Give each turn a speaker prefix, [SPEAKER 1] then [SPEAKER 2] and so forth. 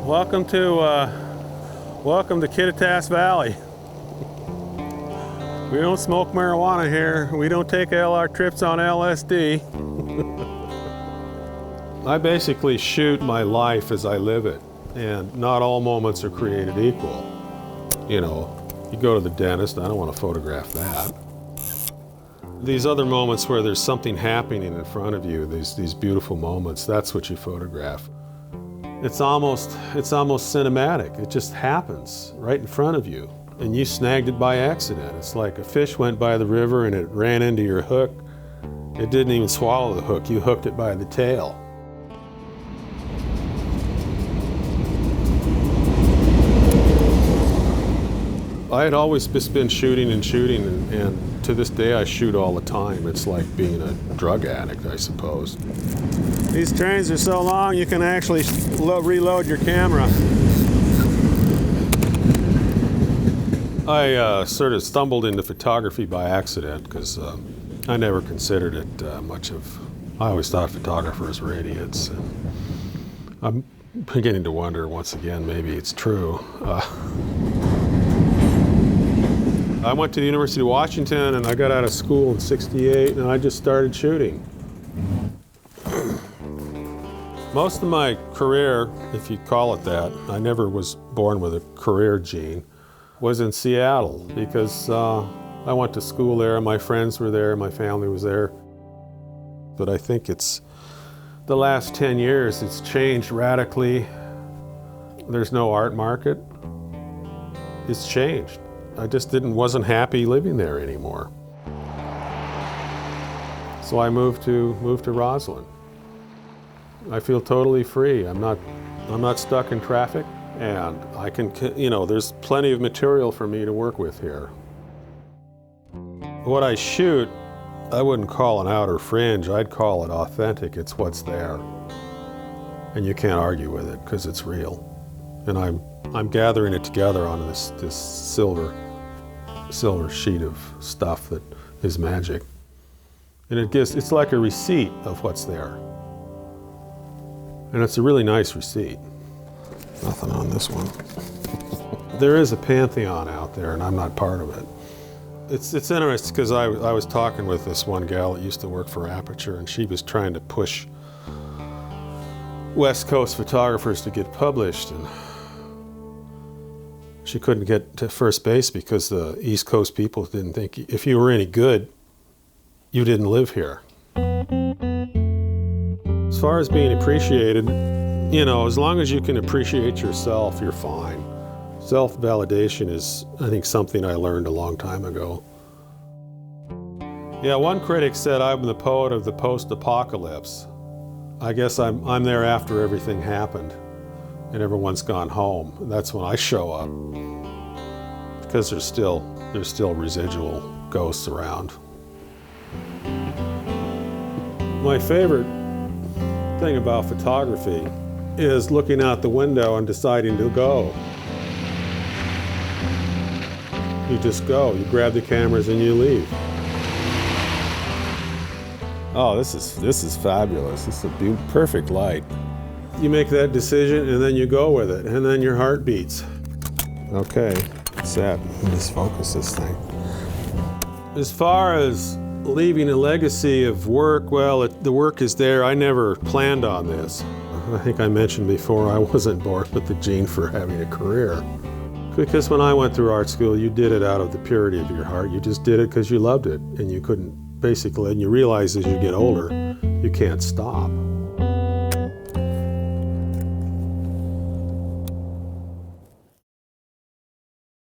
[SPEAKER 1] Welcome to Kittitas Valley. We don't smoke marijuana here. We don't take LR trips on LSD. I basically shoot my life as I live it, and not all moments are created equal. You know, you go to the dentist, I don't want to photograph that. These other moments where there's something happening in front of you, these beautiful moments, that's what you photograph. It's almost cinematic. It just happens right in front of you, and you snagged it by accident. It's like a fish went by the river and it ran into your hook. It didn't even swallow the hook. You hooked it by the tail. I had always just been shooting, and to this day I shoot all the time. It's like being a drug addict, I suppose. These trains are so long you can actually reload your camera. I sort of stumbled into photography by accident because I never considered it much of. I always thought photographers were idiots. And I'm beginning to wonder once again, maybe it's true. I went to the University of Washington and I got out of school in '68 and I just started shooting. Most of my career, if you call it that, I never was born with a career gene, was in Seattle because I went to school there, my friends were there, my family was there. But I think it's the last 10 years, it's changed radically. There's no art market. It's changed. I just wasn't happy living there anymore. So I moved to Roslyn. I feel totally free. I'm not stuck in traffic, and I can, there's plenty of material for me to work with here. What I shoot, I wouldn't call an outer fringe, I'd call it authentic. It's what's there. And you can't argue with it because it's real. And I'm gathering it together on this silver sheet of stuff that is magic. And it's like a receipt of what's there. And it's a really nice receipt. Nothing on this one. There is a pantheon out there, and I'm not part of it. It's interesting because I was talking with this one gal that used to work for Aperture, and she was trying to push West Coast photographers to get published, and she couldn't get to first base because the East Coast people didn't think if you were any good, you didn't live here. As far as being appreciated, as long as you can appreciate yourself, you're fine. Self-validation is, I think, something I learned a long time ago. Yeah, one critic said I'm the poet of the post-apocalypse. I guess I'm there after everything happened and everyone's gone home. That's when I show up because there's still residual ghosts around. My favorite thing about photography is looking out the window and deciding to go. You just go, you grab the cameras and you leave. Oh, this is fabulous. This is a perfect light. You make that decision and then you go with it, and then your heart beats. Okay, set. Just focus this thing. As far as leaving a legacy of work, well, the work is there. I never planned on this. I think I mentioned before I wasn't born with the gene for having a career. Because when I went through art school, you did it out of the purity of your heart. You just did it because you loved it, and you couldn't, basically, and you realize as you get older, you can't stop.